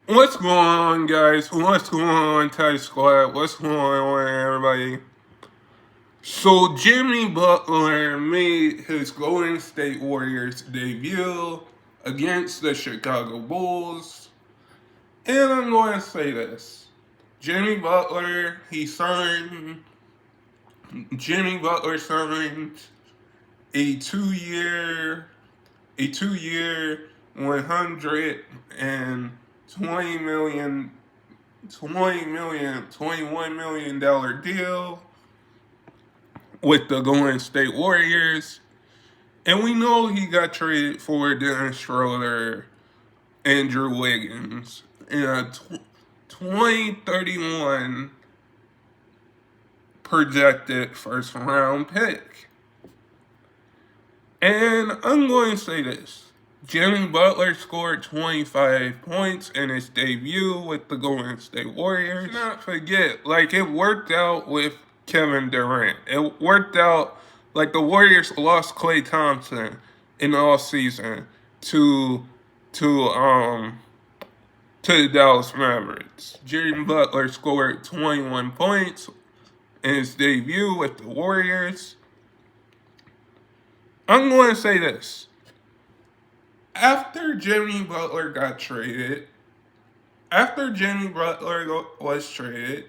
What's going on, guys? What's going on, Thai Squad? What's going on, everybody? So, Jimmy Butler made his Golden State Warriors debut against the Chicago Bulls. And I'm going to say this. Jimmy Butler signed a two-year, 120 million, $21 million deal with the Golden State Warriors. And we know he got traded for Dennis Schroeder, Andrew Wiggins, in a 2031 projected first round pick. And I'm going to say this. Jimmy Butler scored 25 points in his debut with the Golden State Warriors. Let's not forget, it worked out with Kevin Durant. It worked out, the Warriors lost Klay Thompson in the offseason to the Dallas Mavericks. Jimmy Butler scored 21 points in his debut with the Warriors. I'm going to say this. After Jimmy Butler was traded,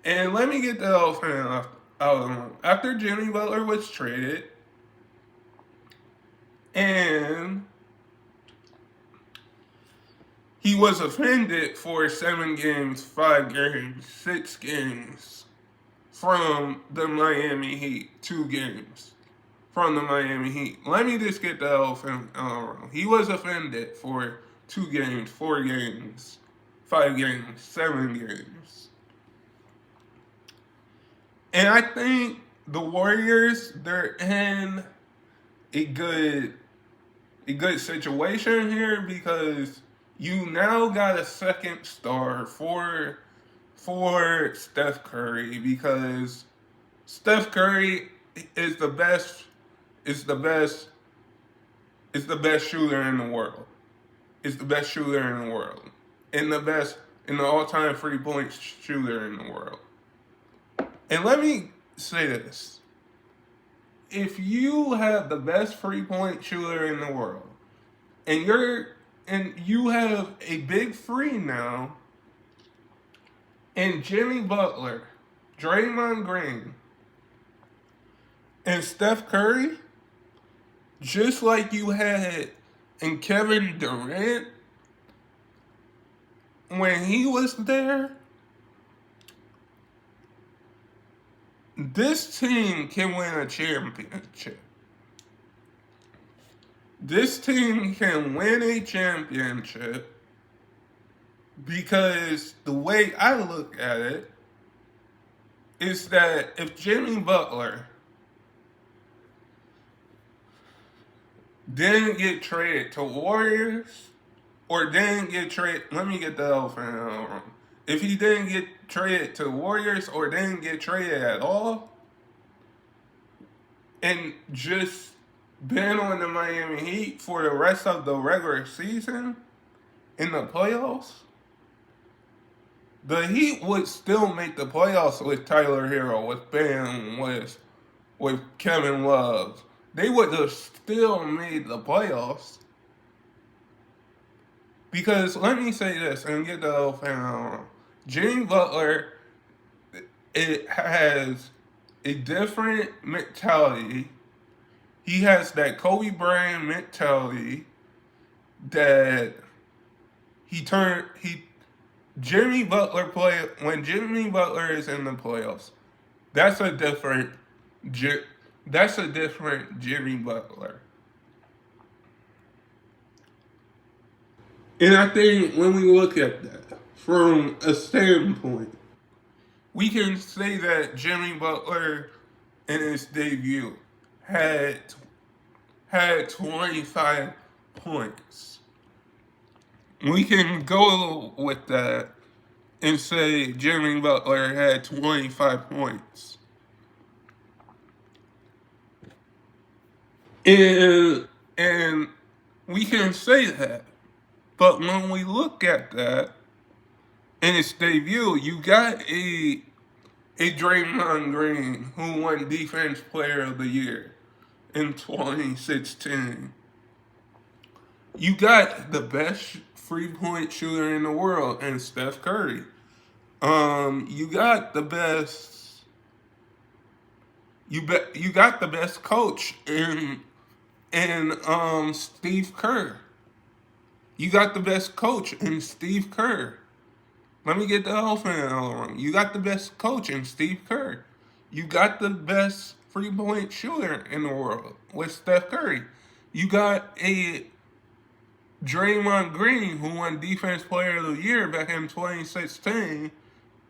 and let me get the elephant out of the room. After Jimmy Butler was traded, and he was offended for 7 games, 5 games, 6 games from the Miami Heat, 2 games from the Miami Heat. Let me just get the elephant out of the room. He was offended for 2 games, 4 games, 5 games, 7 games. And I think the Warriors, they're in a good situation here because you now got a second star for Steph Curry, because Steph Curry is the best shooter in the world. Is the best shooter in the world. And the all-time 3-point shooter in the world. And let me say this. If you have the best 3-point shooter in the world, and you have a big three now, and Jimmy Butler, Draymond Green, and Steph Curry, just like you had in Kevin Durant when he was there, this team can win a championship. This team can win a championship because the way I look at it is that if Jimmy Butler didn't get traded to Warriors, or didn't get traded, let me get the elephant out of the room. If he didn't get traded to Warriors or didn't get traded at all, and just been on the Miami Heat for the rest of the regular season in the playoffs, the Heat would still make the playoffs with Tyler Hero, with Bam, with Kevin Love. They would have still made the playoffs. Because let me say this and get the elephant out of the room. Jimmy Butler, it has a different mentality. He has that Kobe Bryant mentality that Jimmy Butler when Jimmy Butler is in the playoffs. That's a different Jimmy Butler. And I think when we look at that from a standpoint, we can say that Jimmy Butler in his debut had 25 points. We can go with that and say Jimmy Butler had 25 points. And we can say that But when we look at that in its debut, you got a Draymond Green who won Defense Player of the Year in 2016. You got the best 3-point shooter in the world in Steph Curry. You got the best. You got the best coach in Steve Kerr. You got the best coach in Steve Kerr. Let me get the elephant out of the room. You got the best coach in Steve Kerr. You got the best 3-point shooter in the world with Steph Curry. You got a Draymond Green who won Defense Player of the Year back in 2016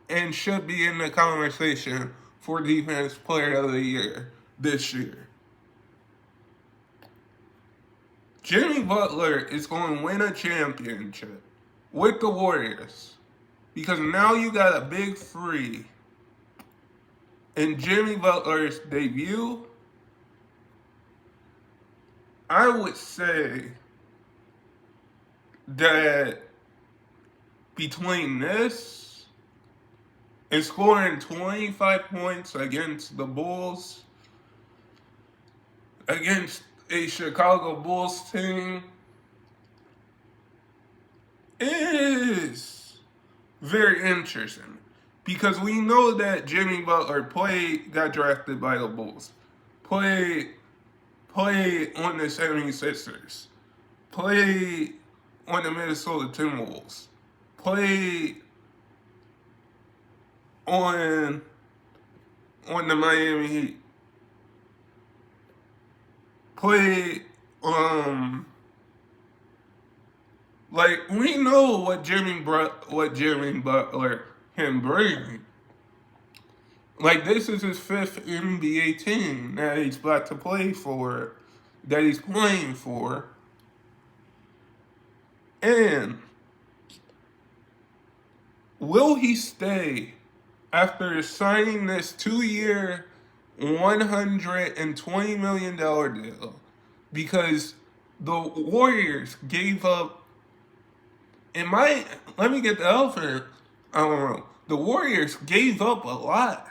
and should be in the conversation for Defense Player of the Year this year. Jimmy Butler is going to win a championship with the Warriors because now you got a big three. In Jimmy Butler's debut, I would say that between this and scoring 25 points against the Bulls, against a Chicago Bulls team, is very interesting. Because we know that Jimmy Butler got drafted by the Bulls, played on the 76ers, played on the Minnesota Timberwolves, played on the Miami Heat, played like we know what Jimmy Butler can bring. Like this is his 5th NBA team that he's about to play for, that he's playing for. And will he stay after signing this 2-year, $120 million deal? Because the Warriors gave up, let me get the elephant, I don't know. The Warriors gave up a lot.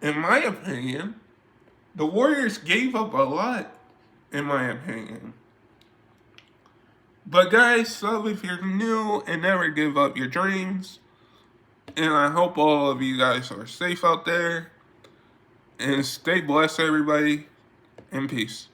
In my opinion, the Warriors gave up a lot, in my opinion. But guys, sub if you're new and never give up your dreams. And I hope all of you guys are safe out there. And stay blessed, everybody. And peace.